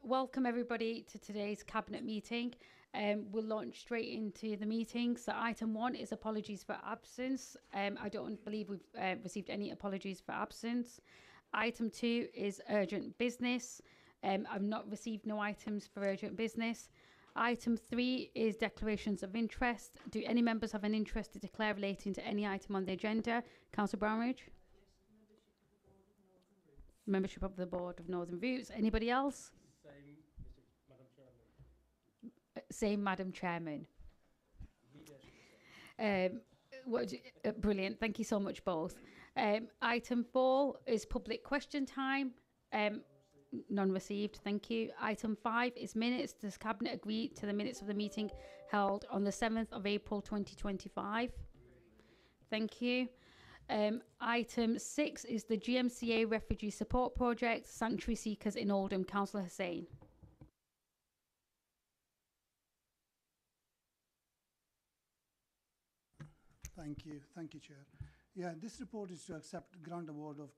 Welcome everybody to today's Cabinet meeting. We'll launch straight into the meeting. So item 1 is apologies for absence. I don't believe we've received any apologies for absence. Item 2 is urgent business. I've not received no items for urgent business. Item 3 is declarations of interest. Do any members have an interest to declare relating to any item on the agenda? Councillor Brownridge? Membership of the Board of Northern Roots. Anybody else? Same, Madam Chairman. Brilliant. Thank you so much, both. Item 4 is public question time. None received. Thank you. Item 5 is minutes. Does Cabinet agree to the minutes of the meeting held on the 7th of April 2025? Thank you. Item 6 is the GMCA Refugee Support Project, Sanctuary Seekers in Oldham. Councillor Hussain. Thank you, Chair. Yeah, this report is to accept grant award of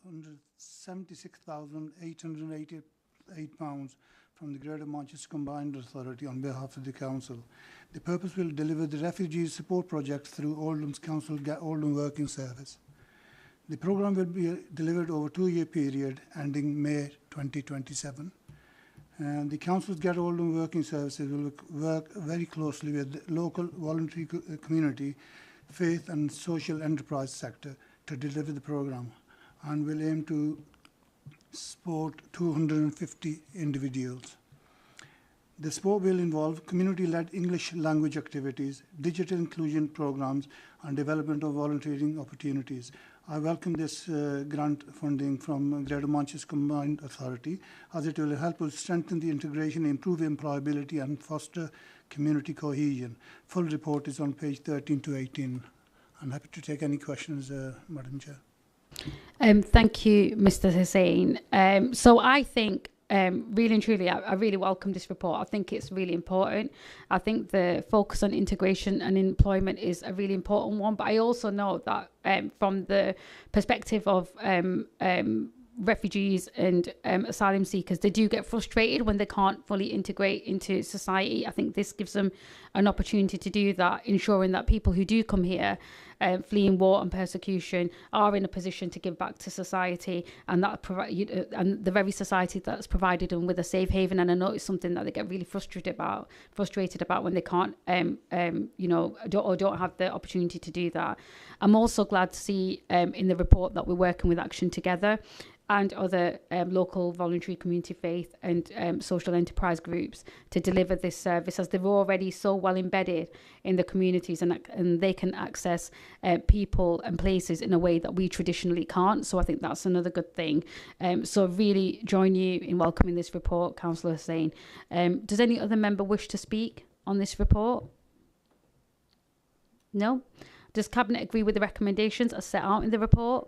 £276,888 from the Greater Manchester Combined Authority on behalf of the Council. The purpose will deliver the Refugee Support Project through Oldham's Council Oldham Working Service. The programme will be delivered over a 2-year period ending May 2027. And the Council's Get Oldham Working Services will work very closely with the local voluntary community, faith and social enterprise sector to deliver the programme, and will aim to support 250 individuals. The support will involve community-led English language activities, digital inclusion programs, and development of volunteering opportunities. I welcome this grant funding from Greater Manchester Combined Authority, as it will help us strengthen the integration, improve employability, and foster community cohesion. Full report is on page 13 to 18. I'm happy to take any questions, Madam Chair. Thank you, Mr. Hussain. So I think really and truly, I really welcome this report. I think it's really important. I think the focus on integration and employment is a really important one. But I also know that from the perspective of refugees and asylum seekers, they do get frustrated when they can't fully integrate into society. I think this gives them an opportunity to do that, ensuring that people who do come here fleeing war and persecution are in a position to give back to society, and that and the very society that's provided them with a safe haven. And I know it's something that they get really frustrated about when they can't don't have the opportunity to do that. I'm also glad to see in the report that we're working with Action Together and other local voluntary community faith and social enterprise groups to deliver this service, as they're already so well embedded in the communities, and they can access people and places in a way that we traditionally can't. So I think that's another good thing. So really join you in welcoming this report, Councillor Hussain. Does any other member wish to speak on this report? No? Does Cabinet agree with the recommendations as set out in the report?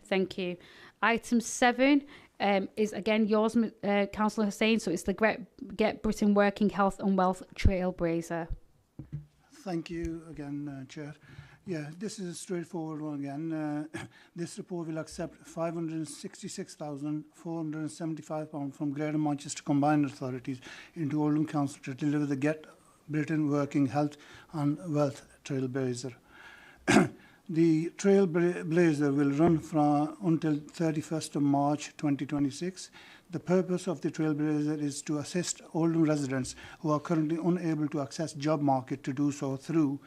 Thank you. Item 7 is again yours, Councillor Hussain. So it's the Get Britain Working Health and Wealth Trailblazer. Thank you again, Chair. Yeah, this is a straightforward one again. This report will accept £566,475 from Greater Manchester Combined Authorities into Oldham Council to deliver the Get Britain Working Health and Wealth Trailblazer. The Trailblazer will run until 31st of March 2026. The purpose of the Trailblazer is to assist Oldham residents who are currently unable to access job market to do so through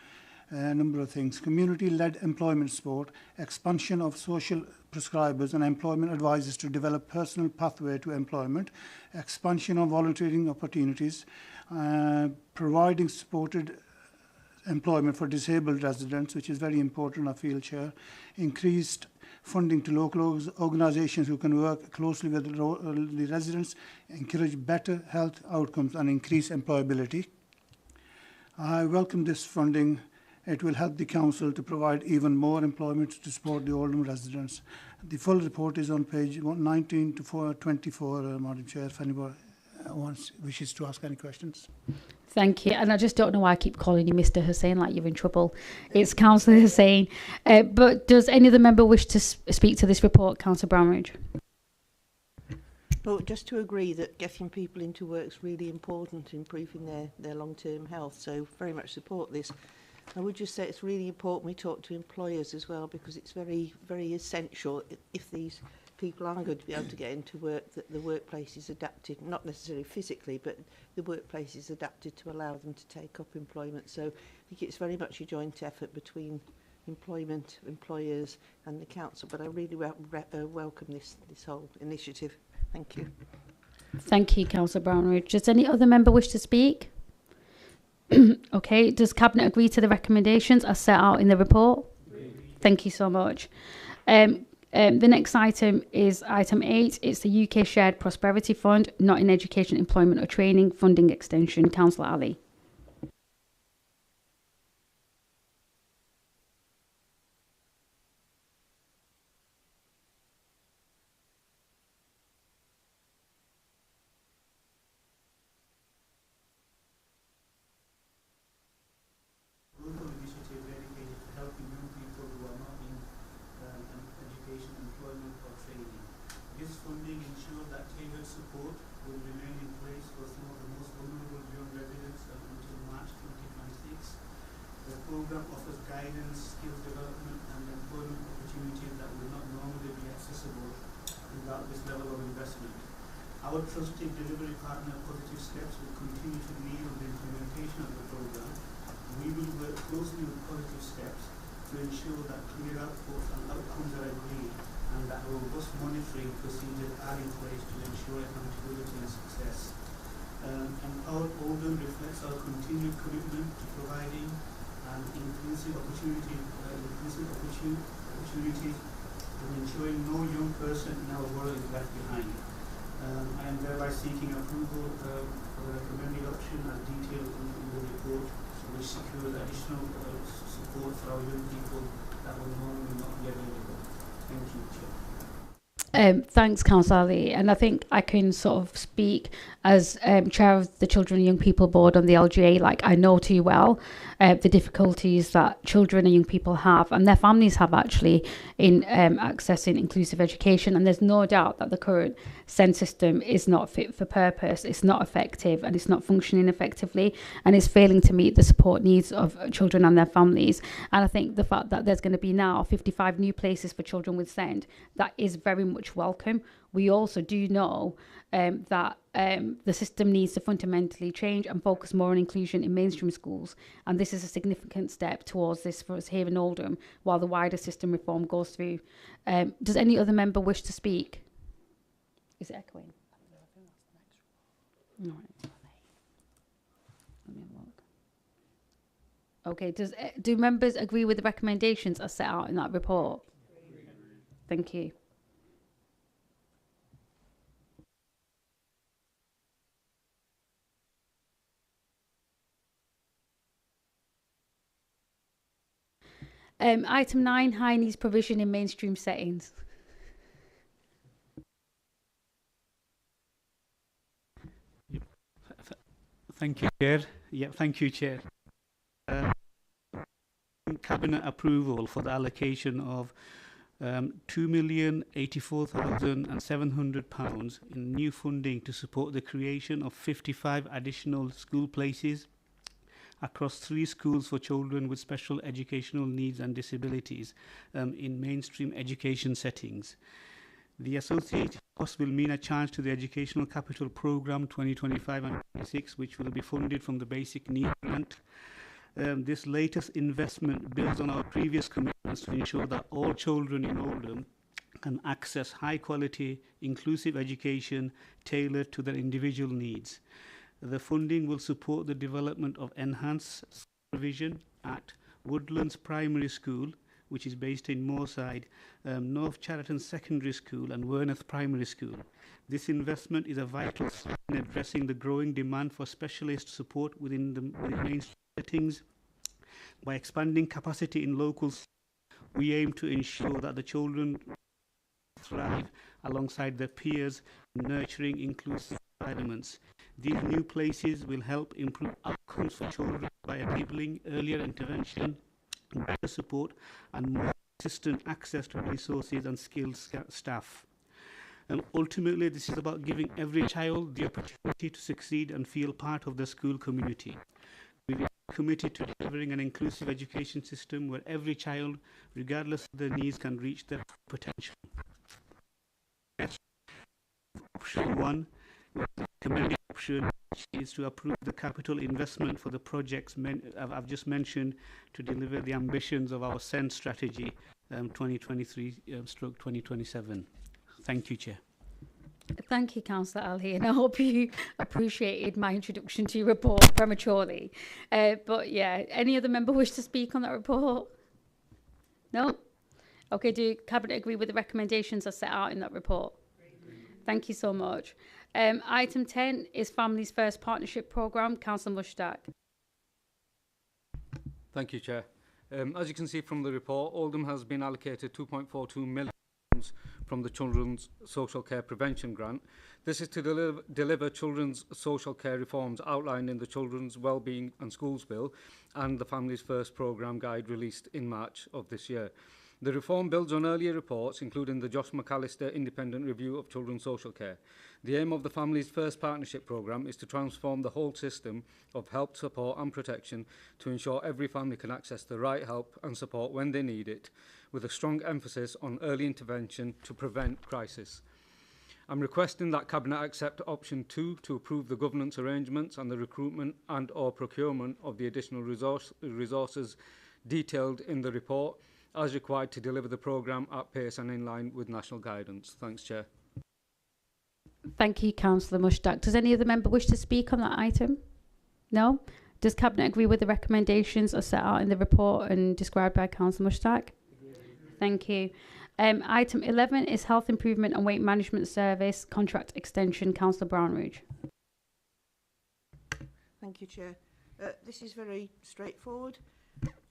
a number of things: community-led employment support, expansion of social prescribers and employment advisors to develop personal pathway to employment, expansion of volunteering opportunities, providing supported employment for disabled residents, which is very important, I feel, Chair. Increased funding to local organisations who can work closely with the residents, encourage better health outcomes and increase employability. I welcome this funding. It will help the Council to provide even more employment to support the Oldham residents. The full report is on page 19 to 24, Madam Chair, if anybody wishes to ask any questions. Thank you. And I just don't know why I keep calling you Mr. Hussain like you're in trouble. It's Councillor Hussain. But does any other member wish to speak to this report, Councillor Brownridge? Well, just to agree that getting people into work is really important in improving their long-term health, so very much support this. I would just say it's really important we talk to employers as well, because it's very, very essential if these people are going to be able to get into work, that the workplace is adapted, not necessarily physically, but the workplace is adapted to allow them to take up employment. So I think it's very much a joint effort between employment, employers and the council, but I really welcome this whole initiative. Thank you. Thank you, Councillor Brownridge. Does any other member wish to speak? Okay, does Cabinet agree to the recommendations as set out in the report? Thank you so much. The next item is item 8. It's the UK Shared Prosperity Fund, not in education, employment or training, funding extension. Councillor Ali. Initiative dedicated to helping young people who are not in education, employment or training. This funding ensures that tailored support will remain in place for some of the most vulnerable young residents until March 2026. The program offers guidance, skills development and employment opportunities that will not normally be accessible without this level of investment. Our trusted delivery partner, Positive Steps, will continue to lead on the implementation of the program. We will work closely with Positive Steps to ensure that clear outputs and outcomes are agreed and that robust monitoring procedures are in place to ensure accountability and success. Empowered Oldham reflects our continued commitment to providing an inclusive opportunities and ensuring no young person in our world is left behind. I am thereby seeking approval for the recommended option as detailed in the report, which secures additional support for our young people that will normally not be available. Thank you, Chair. Thanks, Councillor Ali. And I think I can sort of speak as chair of the Children and Young People Board on the LGA. Like, I know too well the difficulties that children and young people have and their families have actually in accessing inclusive education. And there's no doubt that the current SEND system is not fit for purpose, it's not effective and it's not functioning effectively and it's failing to meet the support needs of children and their families. And I think the fact that there's going to be now 55 new places for children with SEND, that is very much welcome. We also do know that the system needs to fundamentally change and focus more on inclusion in mainstream schools. And this is a significant step towards this for us here in Oldham while the wider system reform goes through. Does any other member wish to speak? Is it echoing? No. Let me have a look. Okay, do members agree with the recommendations as set out in that report? Thank you. Item 9, high needs provision in mainstream settings. Thank you, Chair. Thank you, Chair. Cabinet approval for the allocation of £2,084,700 in new funding to support the creation of 55 additional school places across 3 schools for children with special educational needs and disabilities in mainstream education settings. The associated cost will mean a charge to the Educational Capital Programme 2025 and 26, which will be funded from the Basic Need Grant. This latest investment builds on our previous commitments to ensure that all children in Oldham can access high-quality, inclusive education tailored to their individual needs. The funding will support the development of enhanced supervision at Woodlands Primary School, which is based in Moorside, North Chariton Secondary School and Werneth Primary School. This investment is a vital step in addressing the growing demand for specialist support within the mainstream settings. By expanding capacity in local schools, we aim to ensure that the children thrive alongside their peers, nurturing inclusive environments. These new places will help improve outcomes for children by enabling earlier intervention, better support and more consistent access to resources and skilled staff. Ultimately, this is about giving every child the opportunity to succeed and feel part of the school community. We are committed to delivering an inclusive education system where every child, regardless of their needs, can reach their potential. Option 1, the recommended option is to approve the capital investment for the projects I've just mentioned to deliver the ambitions of our SEND strategy 2023-2027. Thank you, Chair. Thank you, Councillor Ali, and I hope you appreciated my introduction to your report prematurely. But yeah, any other member wish to speak on that report? No? Okay, do Cabinet agree with the recommendations as set out in that report? Thank you so much. Item 10 is Families First Partnership Programme. Councillor Mushtaq. Thank you, Chair. As you can see from the report, Oldham has been allocated £2.42 million from the Children's Social Care Prevention Grant. This is to deliver children's social care reforms outlined in the Children's Wellbeing and Schools Bill and the Families First Programme Guide released in March of this year. The reform builds on earlier reports, including the Josh McAllister Independent Review of Children's Social Care. The aim of the Families First Partnership Programme is to transform the whole system of help, support and protection to ensure every family can access the right help and support when they need it, with a strong emphasis on early intervention to prevent crisis. I'm requesting that Cabinet accept option 2 to approve the governance arrangements and the recruitment and or procurement of the additional resources detailed in the report, as required to deliver the programme at pace and in line with national guidance. Thanks, Chair. Thank you, Councillor Mushtaq. Does any other member wish to speak on that item? No? Does Cabinet agree with the recommendations as set out in the report and described by Councillor Mushtaq? Thank you. Item 11 is Health Improvement and Weight Management Service Contract Extension. Councillor Brownridge. Thank you, Chair. This is very straightforward.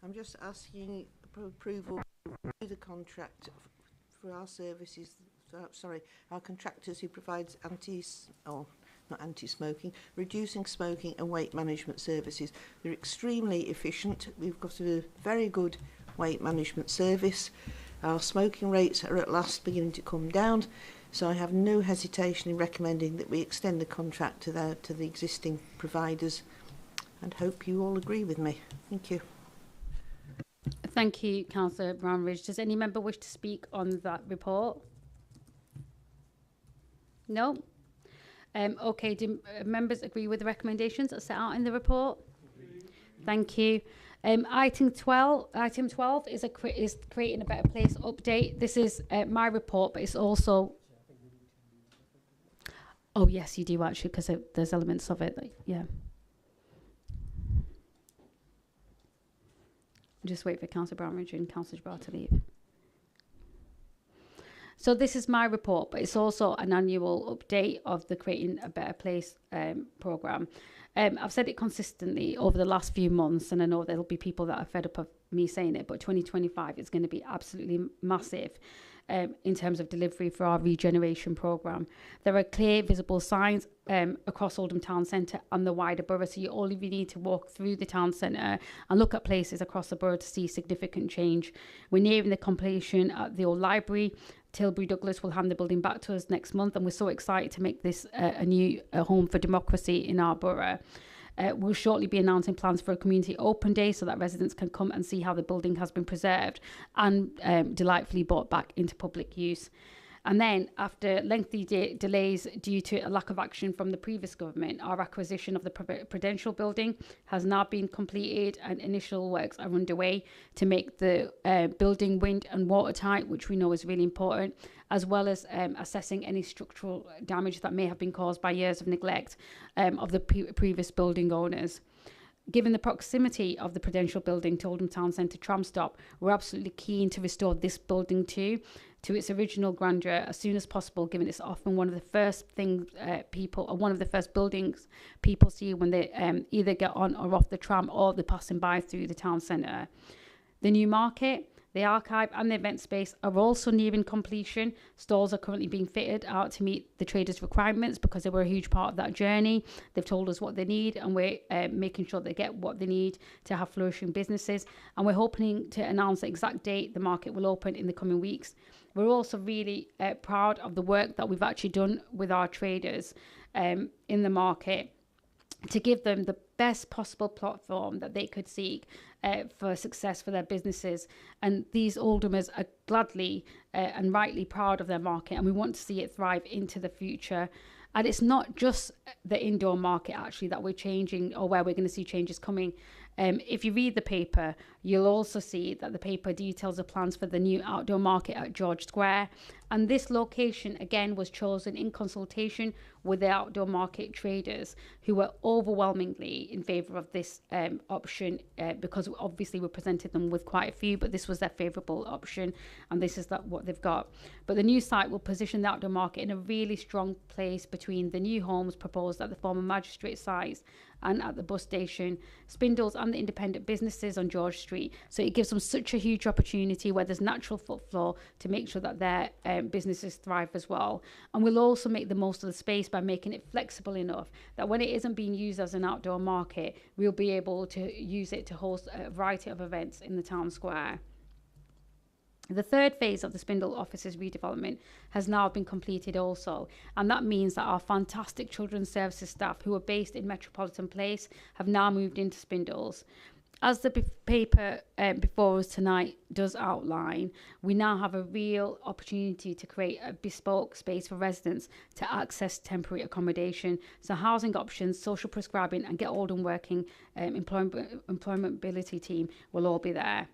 I'm just asking for approval to the contract for our services, our contractors who provides anti-smoking, reducing smoking and weight management services. They're extremely efficient. We've got a very good weight management service. Our smoking rates are at last beginning to come down, so I have no hesitation in recommending that we extend the contract to the existing providers, and hope you all agree with me. Thank you. Thank you, Councillor Brownridge. Does any member wish to speak on that report? No? Okay, do members agree with the recommendations that set out in the report? Thank you. Item 12 is creating a better place update. This is my report, but it's also... Oh, yes, you do actually, because there's elements of it that, yeah. Just wait for Councillor Brownridge and Councillor Jabbar to leave. So this is my report, but it's also an annual update of the Creating a Better Place programme. I've said it consistently over the last few months, and I know there'll be people that are fed up of me saying it, but 2025 is going to be absolutely massive in terms of delivery for our regeneration programme. There are clear, visible signs across Oldham Town Centre and the wider borough, so you only really need to walk through the town centre and look at places across the borough to see significant change. We're nearing the completion at the old library. Tilbury Douglas will hand the building back to us next month, and we're so excited to make this a new home for democracy in our borough. We'll shortly be announcing plans for a community open day so that residents can come and see how the building has been preserved and delightfully brought back into public use. And then, after lengthy delays due to a lack of action from the previous government, our acquisition of the Prudential building has now been completed, and initial works are underway to make the building wind and watertight, which we know is really important, as well as assessing any structural damage that may have been caused by years of neglect of the previous building owners. Given the proximity of the Prudential building to Oldham Town Centre tram stop, we're absolutely keen to restore this building to its original grandeur as soon as possible, given it's often one of the first things one of the first buildings people see when they either get on or off the tram or they're passing by through the town centre. The new market, The archive and the event space are also nearing completion. Stalls are currently being fitted out to meet the traders' requirements because they were a huge part of that journey. They've told us what they need, and we're making sure they get what they need to have flourishing businesses. And we're hoping to announce the exact date the market will open in the coming weeks. We're also really proud of the work that we've actually done with our traders in the market to give them the best possible platform that they could seek for success for their businesses. And these Oldhamers are gladly and rightly proud of their market, and we want to see it thrive into the future. And it's not just the indoor market actually that we're changing, or where we're going to see changes coming. If you read the paper, you'll also see that the paper details the plans for the new outdoor market at George Square. And this location, again, was chosen in consultation with the outdoor market traders, who were overwhelmingly in favour of this option, because obviously we presented them with quite a few, but this was their favourable option, and this is what they've got. But the new site will position the outdoor market in a really strong place between the new homes proposed at the former magistrate sites and at the bus station, Spindles, and the independent businesses on George Street. So it gives them such a huge opportunity where there's natural footfall to make sure that their businesses thrive as well. And we'll also make the most of the space by making it flexible enough that when it isn't being used as an outdoor market, we'll be able to use it to host a variety of events in the town square. The third phase of the Spindle offices redevelopment has now been completed also, and that means that our fantastic children's services staff who are based in Metropolitan Place have now moved into Spindles. As the paper before us tonight does outline, we now have a real opportunity to create a bespoke space for residents to access temporary accommodation. So housing options, social prescribing, and Get Oldham Working employability team will all be there.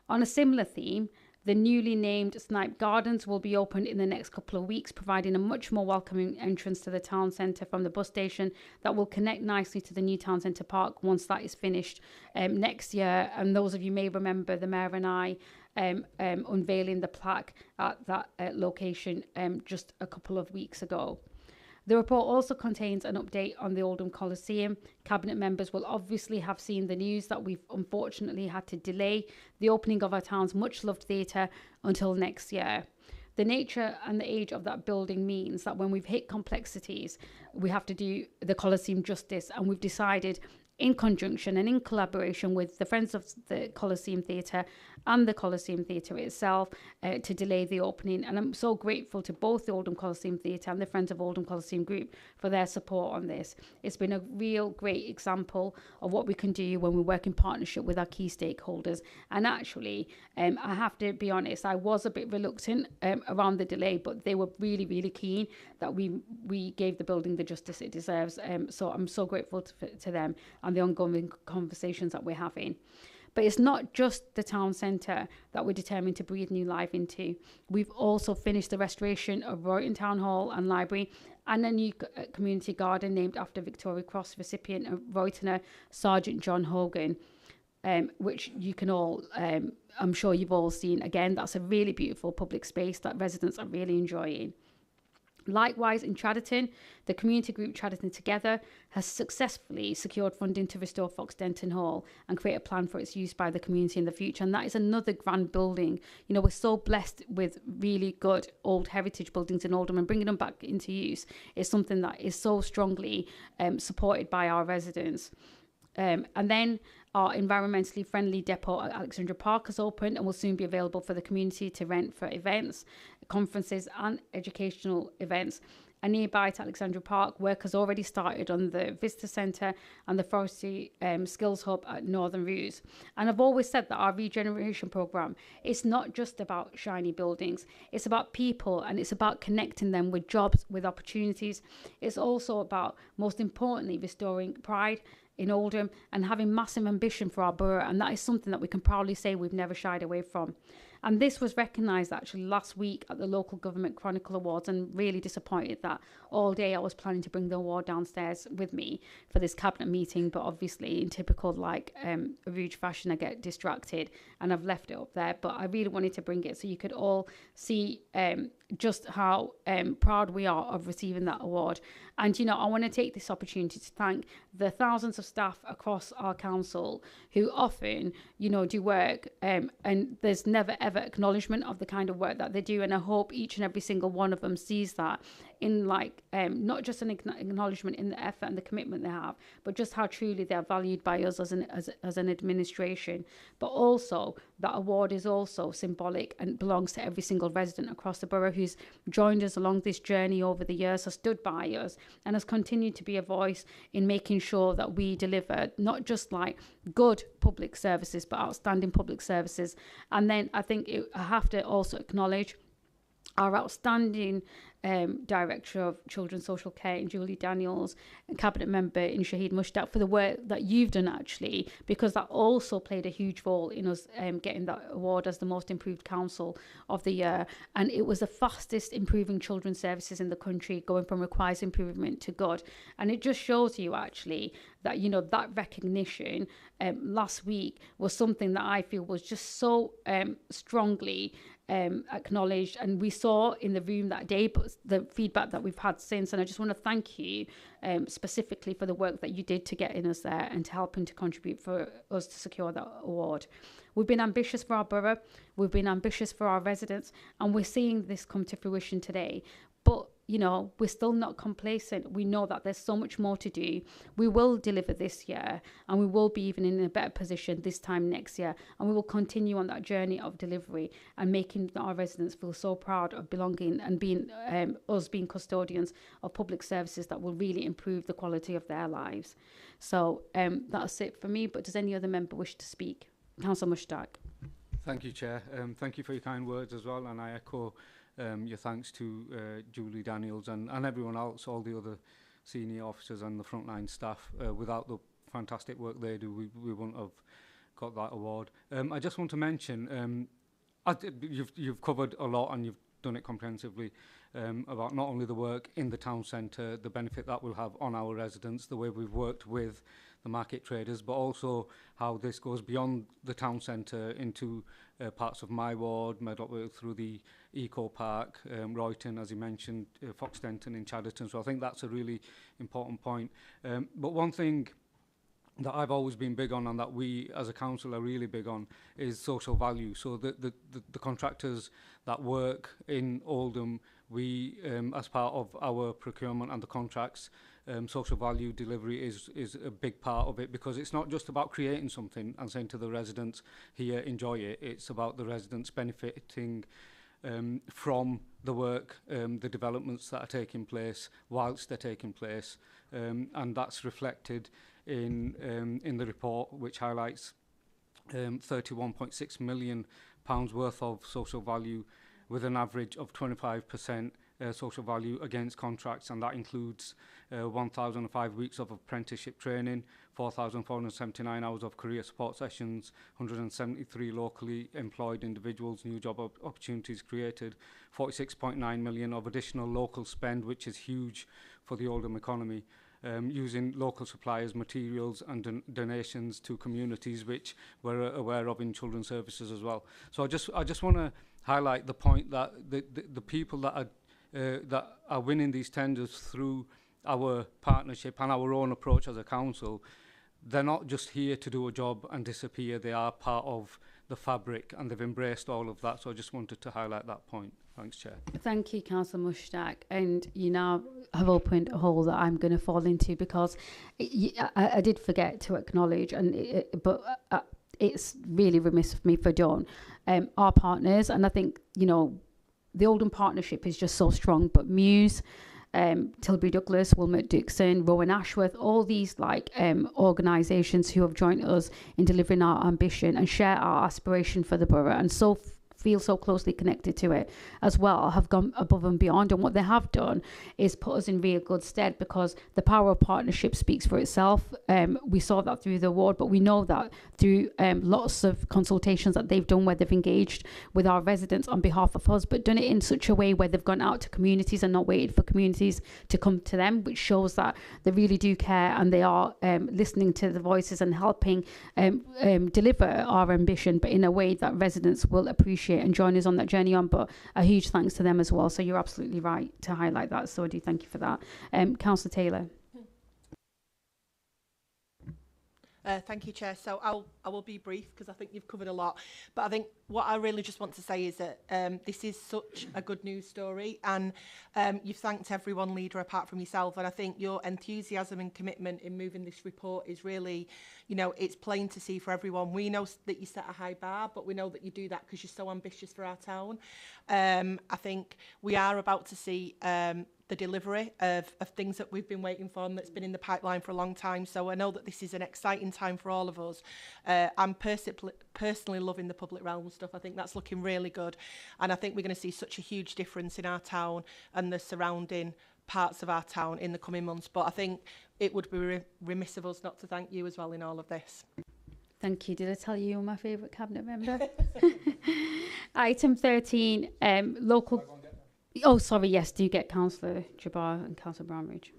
On a similar theme, the newly named Snipe Gardens will be opened in the next couple of weeks, providing a much more welcoming entrance to the town centre from the bus station that will connect nicely to the new town centre park once that is finished next year. And those of you may remember the Mayor and I unveiling the plaque at that location just a couple of weeks ago. The report also contains an update on the Oldham Coliseum. Cabinet members will obviously have seen the news that we've unfortunately had to delay the opening of our town's much-loved theatre until next year. The nature and the age of that building means that when we've hit complexities, we have to do the Coliseum justice, and we've decided in conjunction and in collaboration with the Friends of the Coliseum Theatre and the Coliseum Theatre itself to delay the opening. And I'm so grateful to both the Oldham Coliseum Theatre and the Friends of Oldham Coliseum Group for their support on this. It's been a real great example of what we can do when we work in partnership with our key stakeholders. And actually, I have to be honest, I was a bit reluctant around the delay, but they were really, really keen that we gave the building the justice it deserves. So I'm so grateful to them and the ongoing conversations that we're having. But it's not just the town centre that we're determined to breathe new life into. We've also finished the restoration of Royton Town Hall and Library and a new community garden named after Victoria Cross recipient of Roytoner Sergeant John Hogan, which you can all, I'm sure you've all seen. Again, that's a really beautiful public space that residents are really enjoying. Likewise, in Chadderton, the community group Chadderton Together has successfully secured funding to restore Fox Denton Hall and create a plan for its use by the community in the future. And that is another grand building. You know, we're so blessed with really good old heritage buildings in Oldham, and bringing them back into use is something that is so strongly supported by our residents. And then our environmentally friendly depot at Alexandra Park has opened and will soon be available for the community to rent for events, conferences and educational events. And nearby to Alexandra Park, work has already started on the Visitor Centre and the Forestry Skills Hub at Northern Routes. And I've always said that our regeneration programme is not just about shiny buildings. It's about people, and it's about connecting them with jobs, with opportunities. It's also about, most importantly, restoring pride in Oldham and having massive ambition for our borough, and that is something that we can proudly say we've never shied away from. And this was recognised actually last week at the Local Government Chronicle Awards, and really disappointed that all day I was planning to bring the award downstairs with me for this cabinet meeting, but obviously in typical Rouge fashion I get distracted and I've left it up there. But I really wanted to bring it so you could all see just how proud we are of receiving that award. And, you know, I want to take this opportunity to thank the thousands of staff across our council who often, you know, do work and there's never ever acknowledgement of the kind of work that they do. And I hope each and every single one of them sees that in like not just an acknowledgement in the effort and the commitment they have, but just how truly they're valued by us as an administration. But also that award is also symbolic and belongs to every single resident across the borough who's joined us along this journey over the years, has stood by us and has continued to be a voice in making sure that we deliver not just like good public services, but outstanding public services. And then I think I have to also acknowledge our outstanding Director of Children's Social Care in Julie Daniels and Cabinet Member in Shahid Mushtaq for the work that you've done actually, because that also played a huge role in us getting that award as the most improved council of the year. And it was the fastest improving children's services in the country, going from requires improvement to good. And it just shows you actually that, you know, that recognition last week was something that I feel was just so strongly acknowledged, and we saw in the room that day, but the feedback that we've had since. And I just want to thank you specifically for the work that you did to get in us there and to helping to contribute for us to secure that award. We've been ambitious for our borough, we've been ambitious for our residents, and we're seeing this come to fruition today. But you know, we're still not complacent. We know that there's so much more to do. We will deliver this year, and we will be even in a better position this time next year. And we will continue on that journey of delivery and making our residents feel so proud of belonging and being us being custodians of public services that will really improve the quality of their lives. So that's it for me. But does any other member wish to speak? Councillor Mushtaq. Thank you, Chair. Thank you for your kind words as well, and I echo your thanks to Julie Daniels and everyone else, all the other senior officers and the frontline staff. Without the fantastic work they do, we wouldn't have got that award. I just want to mention, you've covered a lot and you've done it comprehensively, about not only the work in the town centre, the benefit that will have on our residents, the way we've worked with the market traders, but also how this goes beyond the town centre into parts of my ward, Medlock through the Eco Park, Royton, as you mentioned, Foxdenton in Chadderton. So I think that's a really important point. But one thing that I've always been big on and that we as a council are really big on is social value. So the contractors that work in Oldham, we, as part of our procurement and the contracts, social value delivery is a big part of it, because it's not just about creating something and saying to the residents, here, enjoy it. It's about the residents benefiting from the work, the developments that are taking place whilst they're taking place. And that's reflected in the report, which highlights £31.6 million worth of social value, with an average of 25% social value against contracts, and that includes 1,005 weeks of apprenticeship training, 4,479 hours of career support sessions, 173 locally employed individuals, new job opportunities created, 46.9 million of additional local spend, which is huge for the Oldham economy, using local suppliers, materials and donations to communities, which we're aware of in children's services as well. So I just want to highlight the point that the people that are winning these tenders through our partnership and our own approach as a council, they're not just here to do a job and disappear. They are part of the fabric and they've embraced all of that. So I just wanted to highlight that point. Thanks, Chair. Thank you, Councillor Mushtaq. And you now have opened a hole that I'm going to fall into, because I did forget to acknowledge, but it's really remiss of me for Dawn, our partners. And I think, you know, the Oldham partnership is just so strong, but Muse, Tilbury Douglas, Wilmot Dixon, Rowan Ashworth, all these organisations who have joined us in delivering our ambition and share our aspiration for the borough, and so feel so closely connected to it as well, have gone above and beyond. And what they have done is put us in real good stead, because the power of partnership speaks for itself. We saw that through the award, but we know that through lots of consultations that they've done, where they've engaged with our residents on behalf of us, but done it in such a way where they've gone out to communities and not waited for communities to come to them, which shows that they really do care and they are listening to the voices and helping deliver our ambition, but in a way that residents will appreciate appreciate and join us on that journey on. But a huge thanks to them as well. So you're absolutely right to highlight that. So I do thank you for that. Councillor Taylor. Thank you, Chair. So I will be brief because I think you've covered a lot. But I think what I really just want to say is that this is such a good news story, and you've thanked everyone, leader, apart from yourself. And I think your enthusiasm and commitment in moving this report is really, you know, it's plain to see for everyone. We know that you set a high bar, but we know that you do that because you're so ambitious for our town. I think we are about to see the delivery of things that we've been waiting for and that's been in the pipeline for a long time. So I know that this is an exciting time for all of us. I'm personally loving the public realm stuff. I think that's looking really good. And I think we're going to see such a huge difference in our town and the surrounding parts of our town in the coming months. But I think it would be remiss of us not to thank you as well in all of this. Thank you. Did I tell you you're my favourite cabinet member? Item 13, local... Oh, sorry, yes, do get Councillor Jabbar and Councillor Brownridge.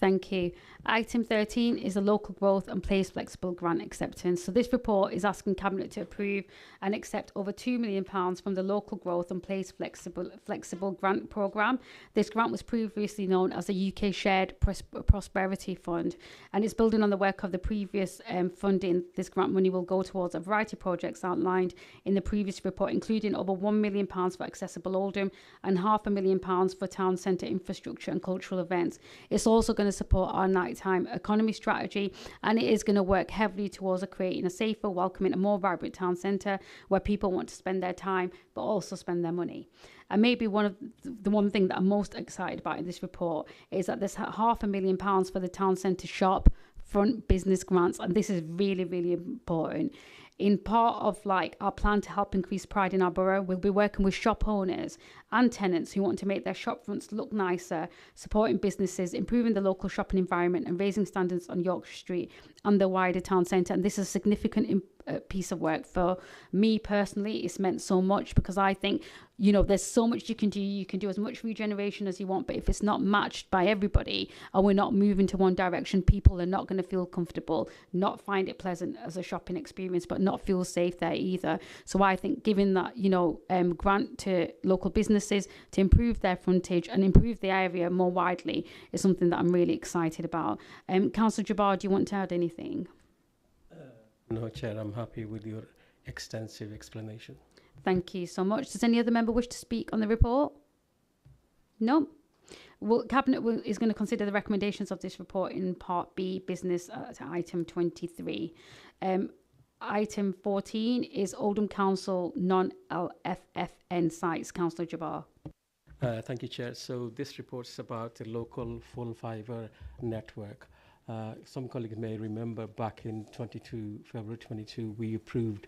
Thank you. Item 13 is a local growth and place flexible grant acceptance. So this report is asking Cabinet to approve and accept over £2 million from the local growth and place flexible grant programme. This grant was previously known as the UK Shared Prosperity Fund, and it's building on the work of the previous funding. This grant money will go towards a variety of projects outlined in the previous report, including over £1 million for accessible Oldham and £500,000 for town centre infrastructure and cultural events. It's also going to support our nighttime economy strategy, and it is going to work heavily towards creating a safer, welcoming and more vibrant town centre where people want to spend their time but also spend their money. And maybe the one thing that I'm most excited about in this report is that there's £500,000 for the town centre shop front business grants, and this is really, really important. In part of our plan to help increase pride in our borough, we'll be working with shop owners and tenants who want to make their shop fronts look nicer, supporting businesses, improving the local shopping environment and raising standards on Yorkshire Street and the wider town centre. And this is a significant piece of work for me personally. It's meant so much because I think, you know, there's so much you can do. You can do as much regeneration as you want, but if it's not matched by everybody and we're not moving to one direction, people are not going to feel comfortable, not find it pleasant as a shopping experience, but not feel safe there either. So I think giving that, grant to local businesses to improve their frontage and improve the area more widely is something that I'm really excited about. Councillor Jabbar, do you want to add anything? No, Chair, I'm happy with your extensive explanation. Thank you so much. Does any other member wish to speak on the report? No? Well, Cabinet is going to consider the recommendations of this report in Part B, business to item 23. Item 14 is Oldham Council non-LFFN sites. Councillor Jabbar. Thank you, Chair. So this report is about the local full fibre network. Some colleagues may remember back in February 22, we approved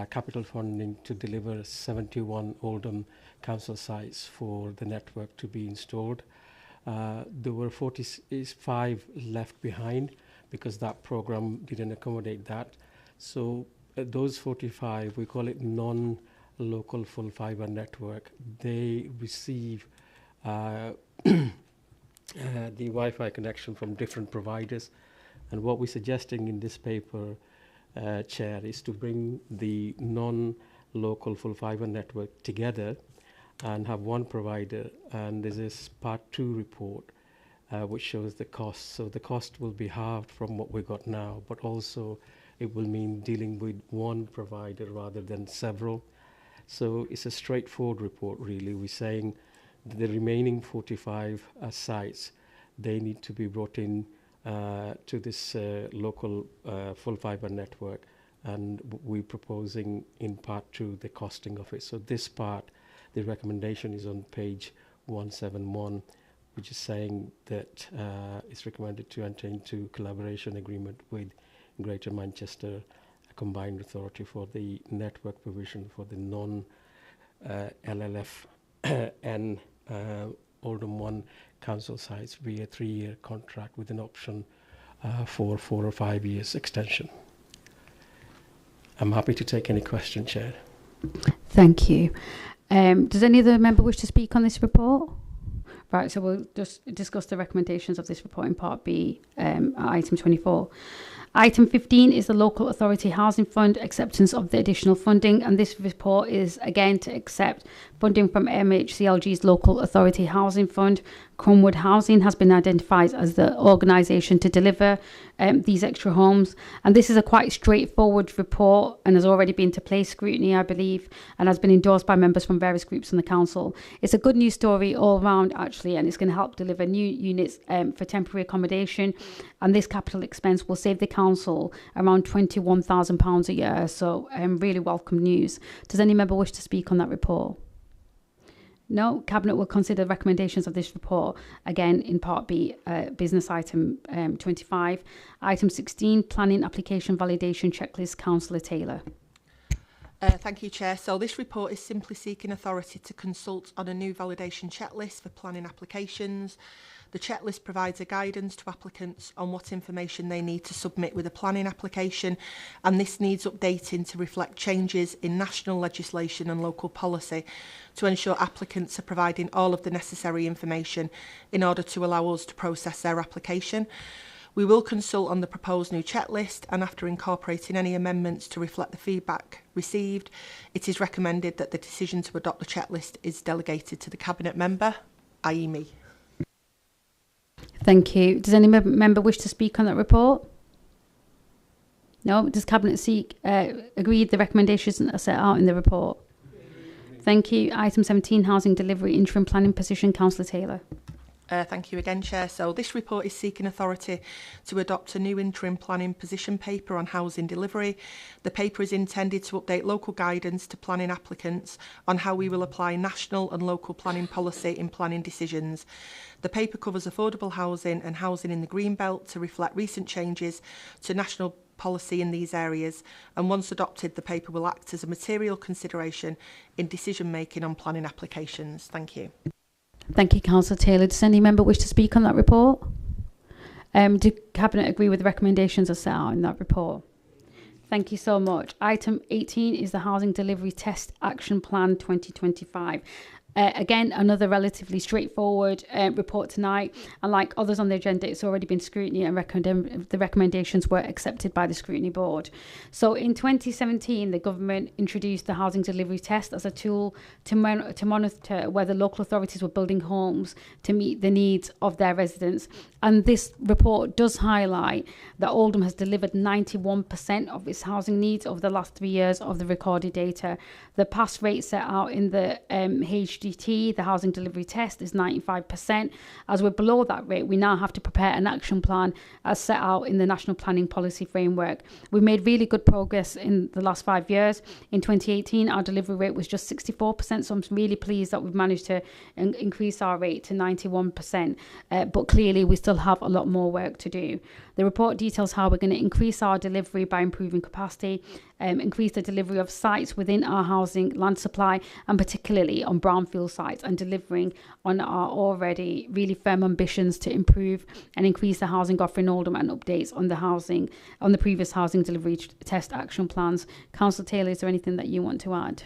capital funding to deliver 71 Oldham council sites for the network to be installed. There were 45 left behind because that program didn't accommodate that. So those 45, we call it non-local full fibre network. They receive the Wi-Fi connection from different providers, and what we're suggesting in this paper, Chair, is to bring the non-local full fibre network together and have one provider. And there's this Part 2 report which shows the cost. So the cost will be halved from what we got now, but also it will mean dealing with one provider rather than several. So it's a straightforward report, really. We're saying the remaining 45 sites, they need to be brought in to this local full fibre network, and we're proposing in Part 2 the costing of it. So this part, the recommendation is on page 171, which is saying that it's recommended to enter into collaboration agreement with Greater Manchester Combined Authority for the network provision for the non-LLFN Oldham 1 council sites via a 3-year contract with an option for 4 or 5 years extension. I'm happy to take any question, Chair. Thank you. Does any other member wish to speak on this report? Right, so we'll just discuss the recommendations of this report in Part B, item 24. Item 15 is the Local Authority Housing Fund acceptance of the additional funding, and this report is again to accept funding from MHCLG's Local Authority Housing Fund. Cromwood Housing has been identified as the organisation to deliver these extra homes, and this is a quite straightforward report and has already been to place scrutiny, I believe, and has been endorsed by members from various groups in the council. It's a good news story all round actually, and it's going to help deliver new units for temporary accommodation, and this capital expense will save the council around £21,000 a year, so really welcome news. Does any member wish to speak on that report? No, Cabinet will consider recommendations of this report again in Part B, business item 25. Item 16, planning application validation checklist, Councillor Taylor. Thank you, Chair. So this report is simply seeking authority to consult on a new validation checklist for planning applications. The checklist provides a guidance to applicants on what information they need to submit with a planning application, and this needs updating to reflect changes in national legislation and local policy to ensure applicants are providing all of the necessary information in order to allow us to process their application. We will consult on the proposed new checklist, and after incorporating any amendments to reflect the feedback received, it is recommended that the decision to adopt the checklist is delegated to the Cabinet member, i.e. me. Thank you. Does any member wish to speak on that report? No. Does Cabinet agree the recommendations are set out in the report? Thank you. Item 17, housing delivery interim planning position, Councillor Taylor. Thank you again, Chair. So this report is seeking authority to adopt a new interim planning position paper on housing delivery. The paper is intended to update local guidance to planning applicants on how we will apply national and local planning policy in planning decisions. The paper covers affordable housing and housing in the Green Belt to reflect recent changes to national policy in these areas, and once adopted, the paper will act as a material consideration in decision making on planning applications. Thank you. Thank you, Councillor Taylor. Does any member wish to speak on that report? Do Cabinet agree with the recommendations as set out in that report? Thank you so much. Item 18 is the Housing Delivery Test Action Plan 2025. Again, another relatively straightforward report tonight, and like others on the agenda, it's already been scrutiny and the recommendations were accepted by the scrutiny board. So in 2017, the government introduced the housing delivery test as a tool to monitor whether local authorities were building homes to meet the needs of their residents. And this report does highlight that Oldham has delivered 91% of its housing needs over the last 3 years of the recorded data. The pass rate set out in the HDT, the housing delivery test, is 95%. As we're below that rate, we now have to prepare an action plan as set out in the National Planning Policy Framework. We've made really good progress in the last 5 years. In 2018, our delivery rate was just 64%, so I'm really pleased that we've managed to increase our rate to 91%. But clearly, we still have a lot more work to do. The report details how we're going to increase our delivery by improving capacity, increase the delivery of sites within our housing land supply, and particularly on brownfield sites, and delivering on our already really firm ambitions to improve and increase the housing offer in Oldham, and updates on the previous housing delivery test action plans. Councillor Taylor, is there anything that you want to add?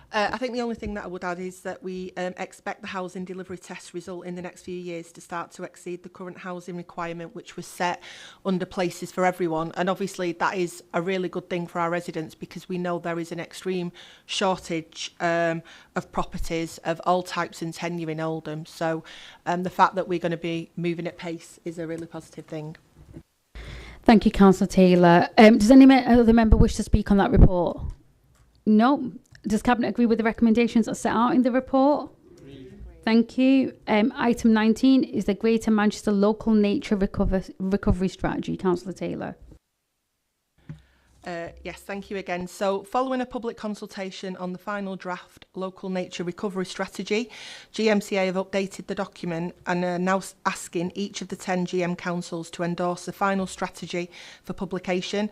I think the only thing that I would add is that we expect the housing delivery test result in the next few years to start to exceed the current housing requirement, which was set under Places for Everyone. And obviously that is a really good thing for our residents, because we know there is an extreme shortage of properties of all types and tenure in Oldham. So the fact that we're going to be moving at pace is a really positive thing. Thank you, Councillor Taylor. Does any other member wish to speak on that report? No. Does Cabinet agree with the recommendations as set out in the report? Thank you. Item 19 is the Greater Manchester Local Nature Recovery Strategy. Councillor Taylor. Yes, thank you again. So following a public consultation on the final draft Local Nature Recovery Strategy, GMCA have updated the document and are now asking each of the 10 GM councils to endorse the final strategy for publication.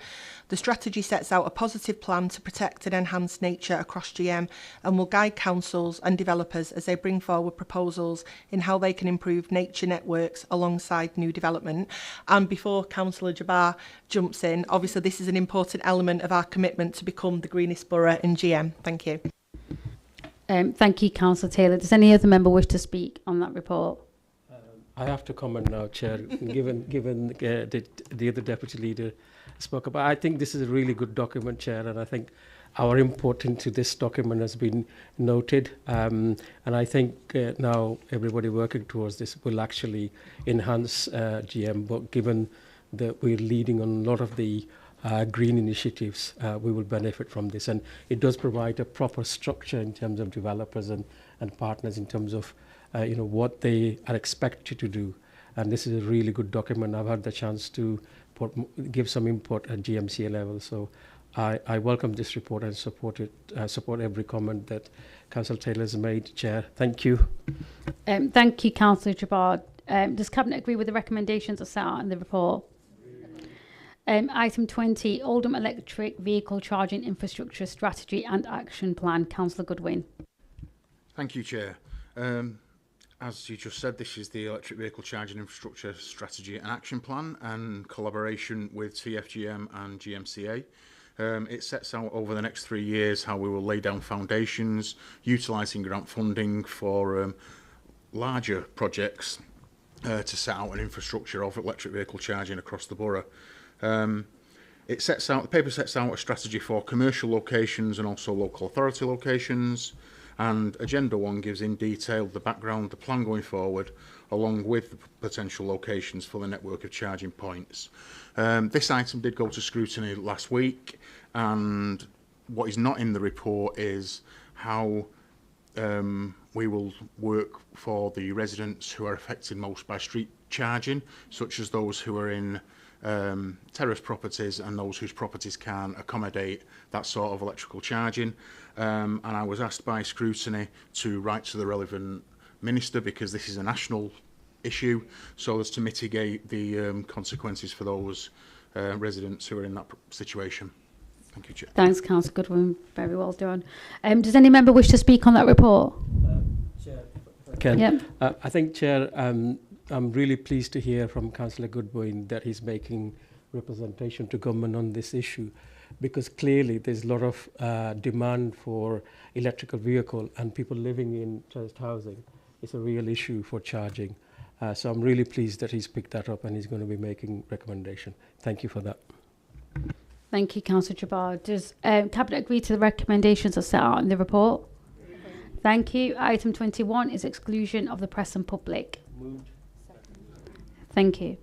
The strategy sets out a positive plan to protect and enhance nature across GM, and will guide councils and developers as they bring forward proposals in how they can improve nature networks alongside new development. And before Councillor Jabbar jumps in, obviously this is an important element of our commitment to become the greenest borough in GM. Thank you. Thank you, Councillor Taylor. Does any other member wish to speak on that report? I have to comment now, Chair, given the other Deputy Leader spoke about. I think this is a really good document, Chair, and I think our input into this document has been noted. And I think now everybody working towards this will actually enhance GM, but given that we're leading on a lot of the green initiatives, we will benefit from this. And it does provide a proper structure in terms of developers and partners in terms of what they are expected to do. And this is a really good document. I've had the chance to give some input at GMCA level. So I welcome this report and support it. Support every comment that Councillor Taylor has made, Chair. Thank you. Thank you, Councillor Jabbar. Does Cabinet agree with the recommendations that are set out in the report? Item 20, Oldham Electric Vehicle Charging Infrastructure Strategy and Action Plan. Councillor Goodwin. Thank you, Chair. As you just said, this is the Electric Vehicle Charging Infrastructure Strategy and Action Plan and collaboration with TFGM and GMCA. It sets out over the next 3 years how we will lay down foundations, utilising grant funding for larger projects to set out an infrastructure of electric vehicle charging across the borough. The paper sets out a strategy for commercial locations and also local authority locations. And Agenda 1 gives in detail the background, the plan going forward, along with the potential locations for the network of charging points. This item did go to scrutiny last week, and what is not in the report is how we will work for the residents who are affected most by street charging, such as those who are in terrace properties and those whose properties can accommodate that sort of electrical charging. And I was asked by scrutiny to write to the relevant minister, because this is a national issue, so as to mitigate the consequences for those residents who are in that situation. Thank you, Chair. Thanks, Councillor Goodwin. Very well done. Does any member wish to speak on that report? Chair, if I can. Yep. I think, Chair, I'm really pleased to hear from Councillor Goodwin that he's making representation to government on this issue, because clearly there's a lot of demand for electrical vehicle, and people living in terraced housing. It's a real issue for charging. So I'm really pleased that he's picked that up and he's going to be making recommendation. Thank you for that. Thank you, Councillor Jabbar. Does Cabinet agree to the recommendations that are set out in the report? Thank you. Item 21 is exclusion of the press and public. Moved. Thank you.